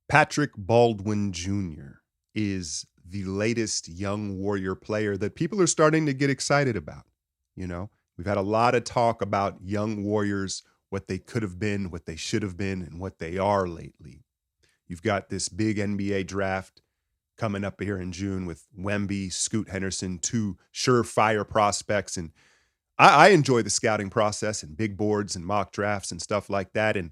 Patrick Baldwin Jr. is the latest young Warrior player that people are starting to get excited about. You know, we've had a lot of talk about young Warriors, what they could have been, what they should have been, and what they are lately. You've got this big NBA draft coming up here in June with Wemby, Scoot Henderson, two surefire prospects. And I enjoy the scouting process and big boards and mock drafts and stuff like that. And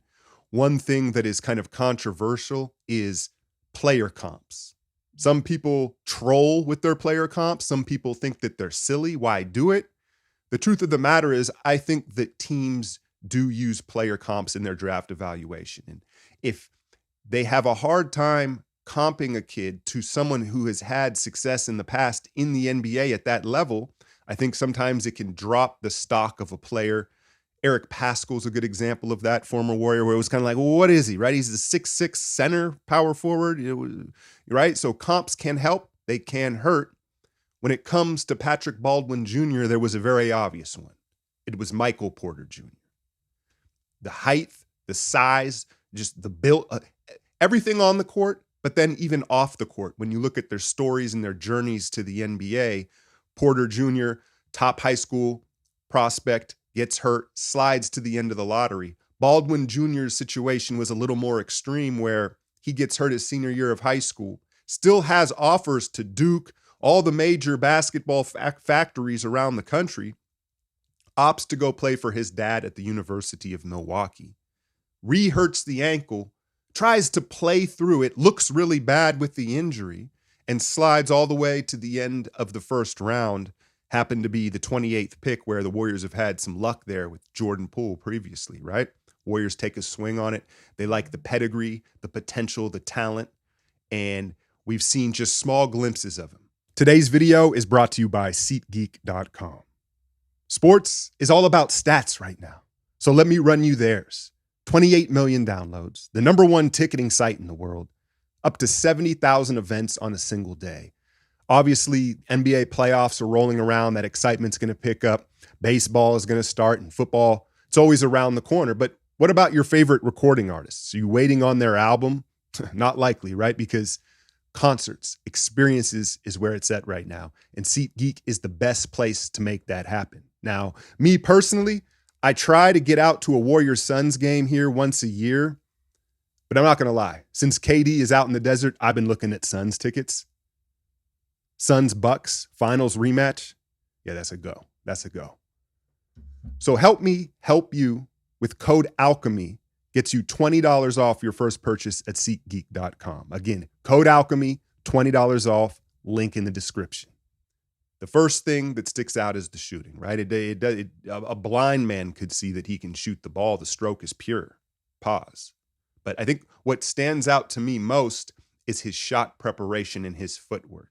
one thing that is kind of controversial is player comps. Some people troll with their player comps. Some people think that they're silly. Why do it? The truth of the matter is, I think that teams do use player comps in their draft evaluation. And if they have a hard time comping a kid to someone who has had success in the past in the NBA at that level, I think sometimes it can drop the stock of a player. Eric Pascal's a good example of that, former Warrior, where it was kind of like, well, what is he, right? He's a 6'6" center, power forward, right? So comps can help, they can hurt. When it comes to Patrick Baldwin Jr., there was a very obvious one. It was Michael Porter Jr. The height, the size, just the build, everything on the court, but then even off the court. When you look at their stories and their journeys to the NBA, Porter Jr., top high school prospect, gets hurt, slides to the end of the lottery. Baldwin Jr.'s situation was a little more extreme, where he gets hurt his senior year of high school, still has offers to Duke, all the major basketball factories around the country, opts to go play for his dad at the University of Milwaukee. Re-hurts the ankle, tries to play through it, looks really bad with the injury, and slides all the way to the end of the first round. Happened to be the 28th pick, where the Warriors have had some luck there with Jordan Poole previously, right? Warriors take a swing on it. They like the pedigree, the potential, the talent, and we've seen just small glimpses of him. Today's video is brought to you by SeatGeek.com. Sports is all about stats right now, so let me run you theirs. 28 million downloads, the #1 ticketing site in the world, up to 70,000 events on a single day. Obviously, NBA playoffs are rolling around. That excitement's going to pick up. Baseball is going to start, and football, it's always around the corner. But what about your favorite recording artists? Are you waiting on their album? Not likely, right? Because concerts, experiences is where it's at right now. And SeatGeek is the best place to make that happen. Now, me personally, I try to get out to a Warriors Suns game here once a year. But I'm not going to lie. Since KD is out in the desert, I've been looking at Suns tickets. Suns Bucks finals rematch. Yeah, that's a go. That's a go. So help me help you with code Alchemy. Gets you $20 off your first purchase at SeatGeek.com. Again, code Alchemy, $20 off, link in the description. The first thing that sticks out is the shooting, right? A blind man could see that he can shoot the ball. The stroke is pure. Pause. But I think what stands out to me most is his shot preparation and his footwork.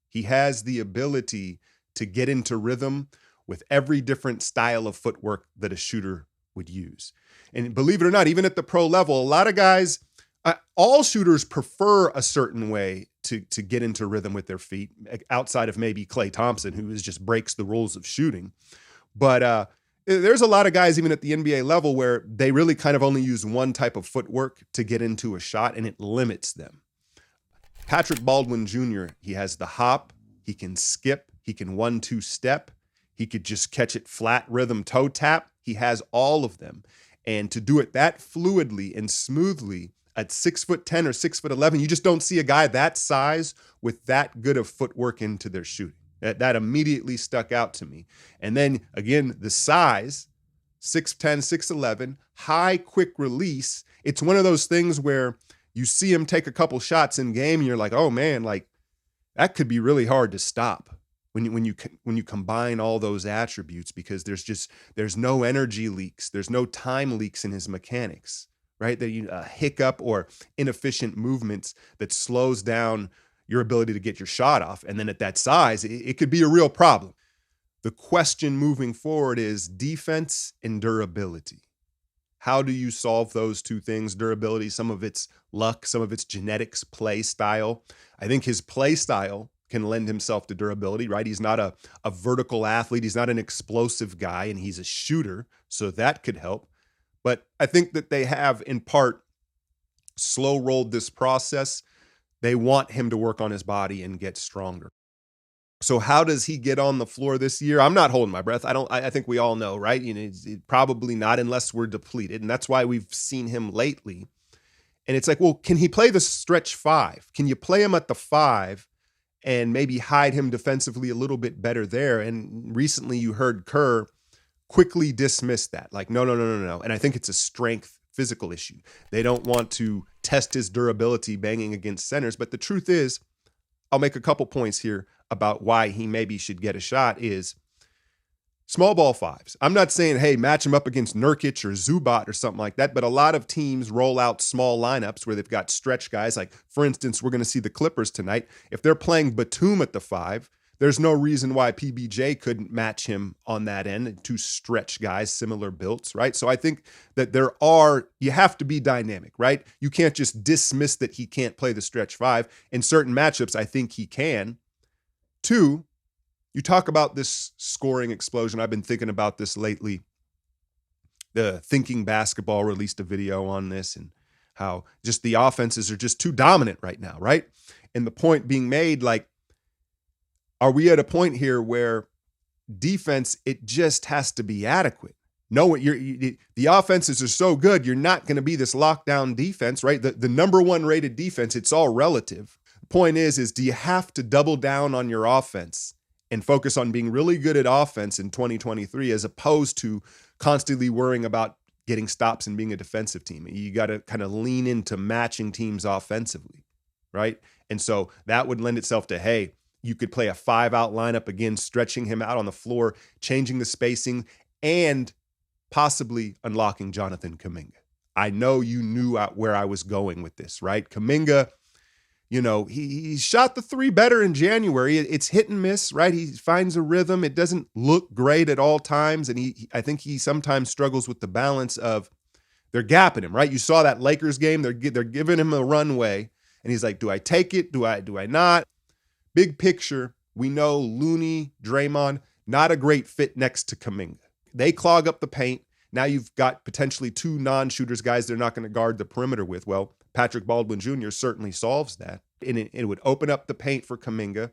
He has the ability to get into rhythm with every different style of footwork that a shooter would use. And believe it or not, even at the pro level, a lot of guys, all shooters prefer a certain way to get into rhythm with their feet, outside of maybe Klay Thompson, who just breaks the rules of shooting. But there's a lot of guys, even at the NBA level, where they really kind of only use one type of footwork to get into a shot, and it limits them. Patrick Baldwin Jr., he has the hop, he can skip, he can 1-2 step, he could just catch it flat rhythm toe tap. He has all of them. And to do it that fluidly and smoothly at 6'10" or 6'11", you just don't see a guy that size with that good of footwork into their shooting. That immediately stuck out to me. And then again, the size, 6'10", 6'11", high quick release. It's one of those things where you see him take a couple shots in game and you're like, oh man, like that could be really hard to stop when you combine all those attributes, because there's no energy leaks, there's no time leaks in his mechanics, right? That a hiccup or inefficient movements that slows down your ability to get your shot off. And then at that size, it could be a real problem. The question moving forward is defense and durability. How do you solve those two things? Durability, some of it's luck, some of it's genetics, play style. I think his play style can lend himself to durability, right? He's not a vertical athlete. He's not an explosive guy, and he's a shooter, so that could help. But I think that they have, in part, slow rolled this process. They want him to work on his body and get stronger. So how does he get on the floor this year? I'm not holding my breath. I think we all know, right? It's probably not unless we're depleted. And that's why we've seen him lately. And it's like, well, can he play the stretch five? Can you play him at the five and maybe hide him defensively a little bit better there? And recently you heard Kerr quickly dismiss that. Like, no. And I think it's a strength physical issue. They don't want to test his durability banging against centers. But the truth is, I'll make a couple points here about why he maybe should get a shot is small ball fives. I'm not saying, hey, match him up against Nurkic or Zubac or something like that, but a lot of teams roll out small lineups where they've got stretch guys. Like, for instance, we're going to see the Clippers tonight. If they're playing Batum at the five, there's no reason why PBJ couldn't match him on that end. Two stretch guys, similar builds, right? So I think that you have to be dynamic, right? You can't just dismiss that he can't play the stretch five. In certain matchups, I think he can. Two, you talk about this scoring explosion. I've been thinking about this lately. The Thinking Basketball released a video on this and how just the offenses are just too dominant right now, right? And the point being made, like, are we at a point here where defense, it just has to be adequate? No, the offenses are so good, you're not going to be this lockdown defense, right? The number one rated defense, it's all relative. The point is do you have to double down on your offense and focus on being really good at offense in 2023 as opposed to constantly worrying about getting stops and being a defensive team? You got to kind of lean into matching teams offensively, right? And so that would lend itself to, hey, you could play a 5-out lineup again, stretching him out on the floor, changing the spacing, and possibly unlocking Jonathan Kuminga. I know you knew where I was going with this, right? Kuminga, he shot the three better in January. It's hit and miss, right? He finds a rhythm. It doesn't look great at all times, and I think he sometimes struggles with the balance of they're gapping him, right? You saw that Lakers game. They're giving him a runway, and he's like, do I take it? Do I not? Big picture, we know Looney, Draymond, not a great fit next to Kuminga. They clog up the paint. Now you've got potentially two non-shooters, guys they're not going to guard the perimeter with. Well, Patrick Baldwin Jr. certainly solves that. And it would open up the paint for Kuminga.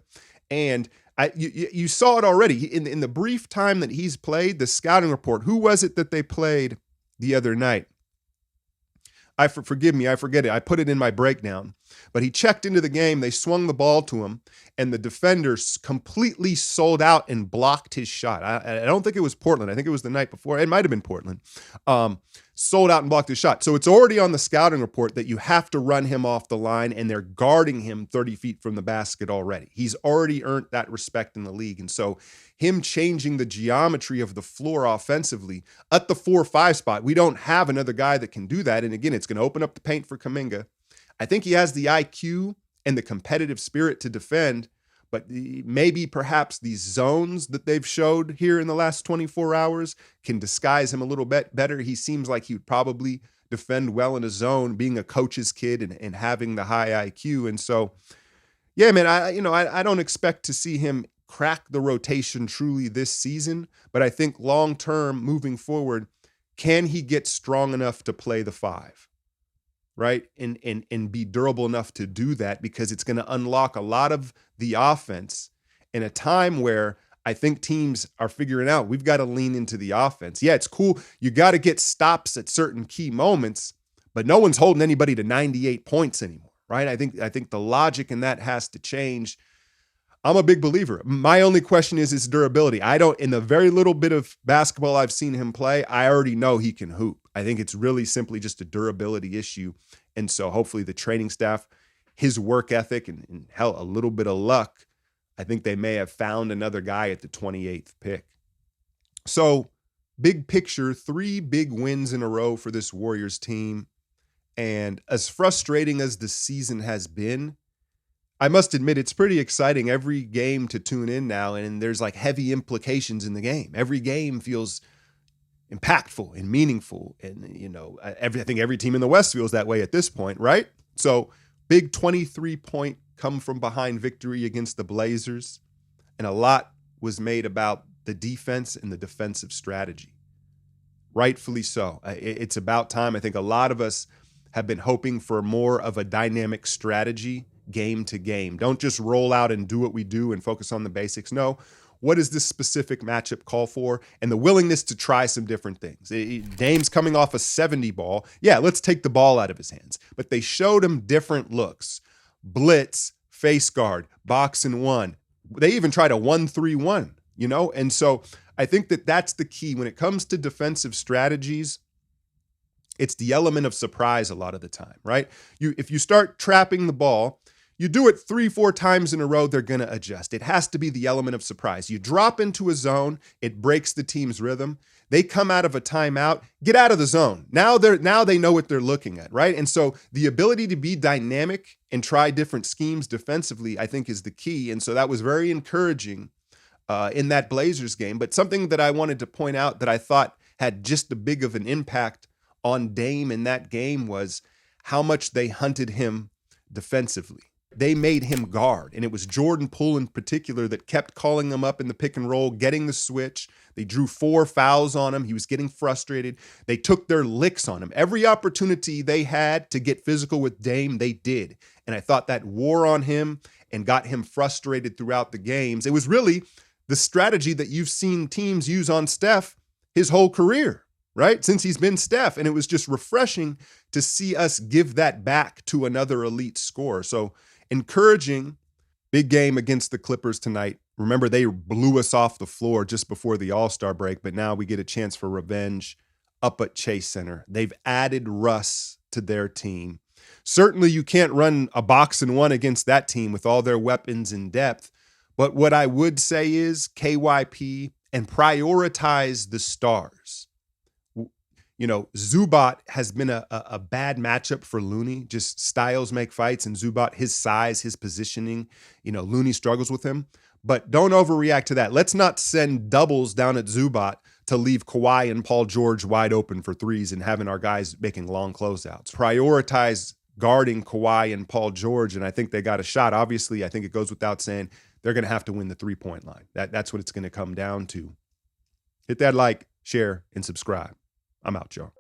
And you saw it already. In the brief time that he's played, the scouting report, who was it that they played the other night? Forgive me, I forget it. I put it in my breakdown. But he checked into the game. They swung the ball to him, and the defenders completely sold out and blocked his shot. I don't think it was Portland. I think it was the night before. It might have been Portland. Sold out and blocked his shot. So it's already on the scouting report that you have to run him off the line, and they're guarding him 30 feet from the basket already. He's already earned that respect in the league. And so him changing the geometry of the floor offensively at the 4-5 spot, we don't have another guy that can do that. And again, it's going to open up the paint for Kuminga. I think he has the IQ and the competitive spirit to defend, but maybe perhaps these zones that they've showed here in the last 24 hours can disguise him a little bit better. He seems like he would probably defend well in a zone, being a coach's kid and having the high IQ. And so, yeah, man, I don't expect to see him crack the rotation truly this season, but I think long-term moving forward, can he get strong enough to play the five? Right? And be durable enough to do that, because it's going to unlock a lot of the offense in a time where I think teams are figuring out we've got to lean into the offense. Yeah, it's cool. You got to get stops at certain key moments, but no one's holding anybody to 98 points anymore, right? I think the logic in that has to change. I'm a big believer. My only question is durability. In the very little bit of basketball I've seen him play, I already know he can hoop. I think it's really simply just a durability issue. And so hopefully the training staff, his work ethic, and hell, a little bit of luck, I think they may have found another guy at the 28th pick. So big picture, 3 big wins in a row for this Warriors team. And as frustrating as the season has been, I must admit, it's pretty exciting every game to tune in now, and there's like heavy implications in the game. Every game feels impactful and meaningful, and I think every team in the West feels that way at this point, right? So big 23-point come from behind victory against the Blazers, and a lot was made about the defense and the defensive strategy. Rightfully so. It's about time. I think a lot of us have been hoping for more of a dynamic strategy game to game. Don't just roll out and do what we do and focus on the basics. No, what does this specific matchup call for? And the willingness to try some different things. Dame's coming off a 70 ball. Yeah, let's take the ball out of his hands. But they showed him different looks. Blitz, face guard, box and one. They even tried a 1-3-1, you know? And so I think that that's the key. When it comes to defensive strategies, it's the element of surprise a lot of the time, right? If you start trapping the ball, you do it 3-4 times in a row, they're going to adjust. It has to be the element of surprise. You drop into a zone, it breaks the team's rhythm. They come out of a timeout, get out of the zone. Now they know what they're looking at, right? And so the ability to be dynamic and try different schemes defensively, I think, is the key. And so that was very encouraging in that Blazers game. But something that I wanted to point out that I thought had just as big of an impact on Dame in that game was how much they hunted him defensively. They made him guard, and it was Jordan Poole in particular that kept calling him up in the pick and roll, getting the switch. They drew 4 fouls on him. He was getting frustrated. They took their licks on him. Every opportunity they had to get physical with Dame, they did. And I thought that wore on him and got him frustrated throughout the games. It was really the strategy that you've seen teams use on Steph his whole career, right? Since he's been Steph. And it was just refreshing to see us give that back to another elite scorer. So encouraging. Big game against the Clippers tonight. Remember, they blew us off the floor just before the All-Star break, but now we get a chance for revenge up at Chase Center. They've added Russ to their team. Certainly you can't run a box and one against that team with all their weapons and depth. But what I would say is KYP and prioritize the stars. You know, Zubac has been a bad matchup for Looney. Just styles make fights, and Zubac, his size, his positioning, you know, Looney struggles with him. But don't overreact to that. Let's not send doubles down at Zubac to leave Kawhi and Paul George wide open for threes and having our guys making long closeouts. Prioritize guarding Kawhi and Paul George, and I think they got a shot. Obviously, I think it goes without saying they're going to have to win the three-point line. That's what it's going to come down to. Hit that like, share, and subscribe. I'm out, y'all.